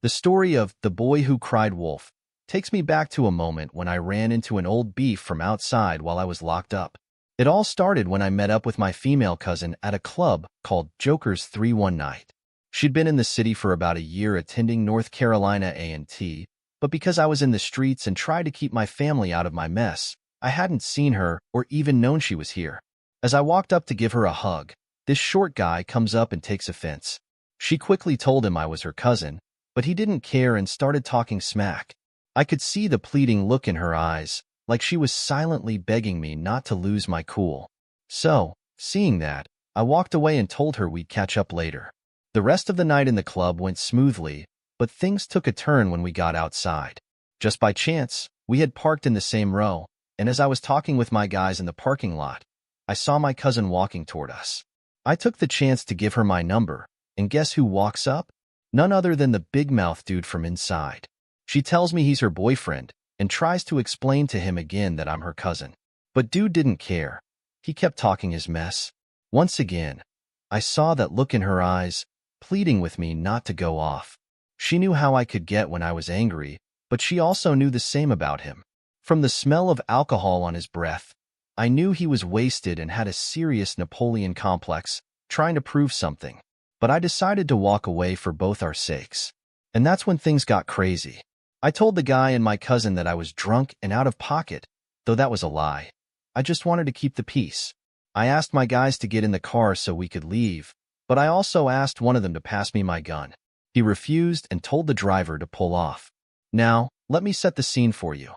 The story of The Boy Who Cried Wolf takes me back to a moment when I ran into an old beef from outside while I was locked up. It all started when I met up with my female cousin at a club called Joker's 3 one night. She'd been in the city for about a year attending North Carolina A&T, but because I was in the streets and tried to keep my family out of my mess, I hadn't seen her or even known she was here. As I walked up to give her a hug, this short guy comes up and takes offense. She quickly told him I was her cousin, but he didn't care and started talking smack. I could see the pleading look in her eyes, like she was silently begging me not to lose my cool. So, seeing that, I walked away and told her we'd catch up later. The rest of the night in the club went smoothly, but things took a turn when we got outside. Just by chance, we had parked in the same row, and as I was talking with my guys in the parking lot, I saw my cousin walking toward us. I took the chance to give her my number, and guess who walks up? None other than the big-mouth dude from inside. She tells me he's her boyfriend, and tries to explain to him again that I'm her cousin. But dude didn't care. He kept talking his mess. Once again, I saw that look in her eyes, pleading with me not to go off. She knew how I could get when I was angry, but she also knew the same about him. From the smell of alcohol on his breath, I knew he was wasted and had a serious Napoleon complex, trying to prove something. But I decided to walk away for both our sakes. And that's when things got crazy. I told the guy and my cousin that I was drunk and out of pocket, though that was a lie. I just wanted to keep the peace. I asked my guys to get in the car so we could leave, but I also asked one of them to pass me my gun. He refused and told the driver to pull off. Now, let me set the scene for you.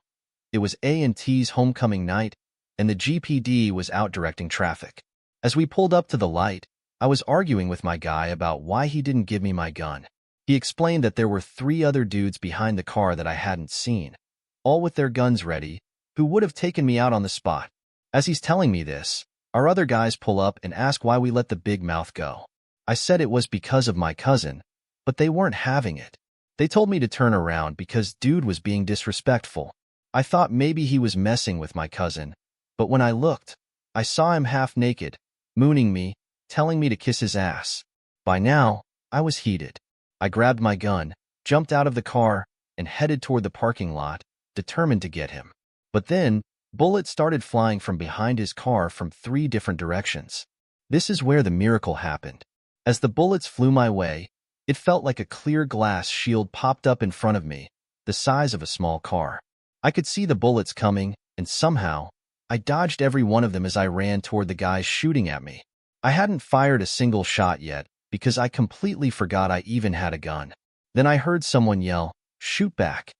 It was A&T's homecoming night, and the GPD was out directing traffic. As we pulled up to the light, I was arguing with my guy about why he didn't give me my gun. He explained that there were 3 other dudes behind the car that I hadn't seen, all with their guns ready, who would have taken me out on the spot. As he's telling me this, our other guys pull up and ask why we let the big mouth go. I said it was because of my cousin, but they weren't having it. They told me to turn around because dude was being disrespectful. I thought maybe he was messing with my cousin, but when I looked, I saw him half naked, mooning me, telling me to kiss his ass. By now, I was heated. I grabbed my gun, jumped out of the car, and headed toward the parking lot, determined to get him. But then, bullets started flying from behind his car from 3 different directions. This is where the miracle happened. As the bullets flew my way, it felt like a clear glass shield popped up in front of me, the size of a small car. I could see the bullets coming, and somehow, I dodged every one of them as I ran toward the guys shooting at me. I hadn't fired a single shot yet, because I completely forgot I even had a gun. Then I heard someone yell, "Shoot back,"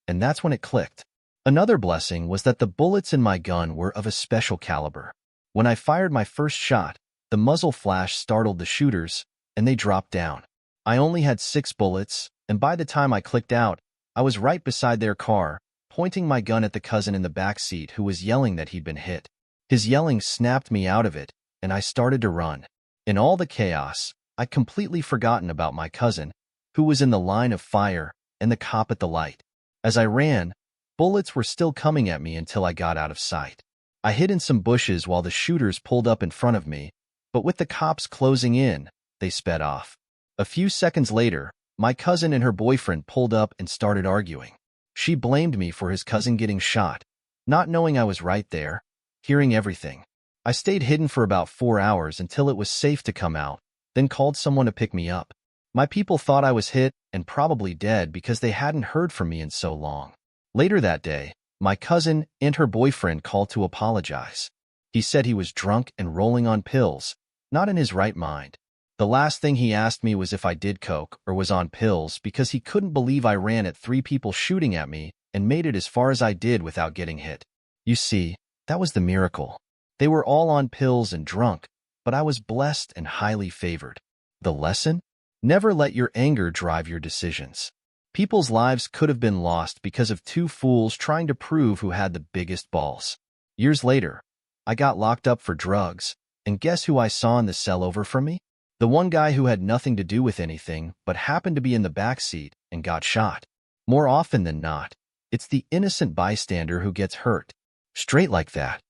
and that's when it clicked. Another blessing was that the bullets in my gun were of a special caliber. When I fired my first shot, the muzzle flash startled the shooters, and they dropped down. I only had 6 bullets, and by the time I clicked out, I was right beside their car, pointing my gun at the cousin in the back seat who was yelling that he'd been hit. His yelling snapped me out of it, and I started to run. In all the chaos, I'd completely forgotten about my cousin, who was in the line of fire, and the cop at the light. As I ran, bullets were still coming at me until I got out of sight. I hid in some bushes while the shooters pulled up in front of me, but with the cops closing in, they sped off. A few seconds later, my cousin and her boyfriend pulled up and started arguing. She blamed me for his cousin getting shot, not knowing I was right there, hearing everything. I stayed hidden for about 4 hours until it was safe to come out, then called someone to pick me up. My people thought I was hit and probably dead because they hadn't heard from me in so long. Later that day, my cousin and her boyfriend called to apologize. He said he was drunk and rolling on pills, not in his right mind. The last thing he asked me was if I did coke or was on pills because he couldn't believe I ran at 3 people shooting at me and made it as far as I did without getting hit. You see, that was the miracle. They were all on pills and drunk, but I was blessed and highly favored. The lesson? Never let your anger drive your decisions. People's lives could have been lost because of 2 fools trying to prove who had the biggest balls. Years later, I got locked up for drugs, and guess who I saw in the cell over from me? The one guy who had nothing to do with anything but happened to be in the back seat and got shot. More often than not, it's the innocent bystander who gets hurt. Straight like that.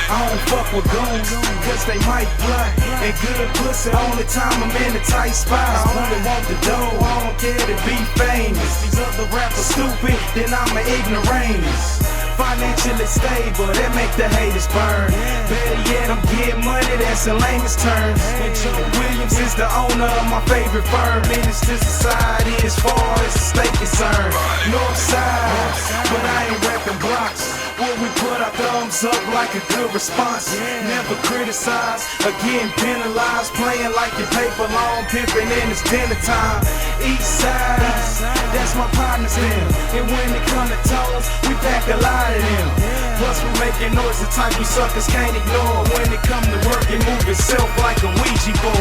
I don't fuck with goons, cause they might blunt. And good pussy, only time I'm in a tight spot. I only want the dough, I don't care to be famous. These other rappers stupid, then I'm an ignoramus. Financially stable, that make the haters burn. Better yet, I'm getting money, that's the lamest terms. And Joe Williams is the owner of my favorite firm. Menace to society as far as the state concerned. North side, but I ain't repping blocks. Will we put our thumbs up like a good response? Never criticize, again penalized. Playing like your paper long, pimping in it's dinner time. East side, that's my partners them. And when it come to toes, we pack a lot of them. Plus we making noise, the type you suckers can't ignore. When it come to work, it move itself like a Ouija board.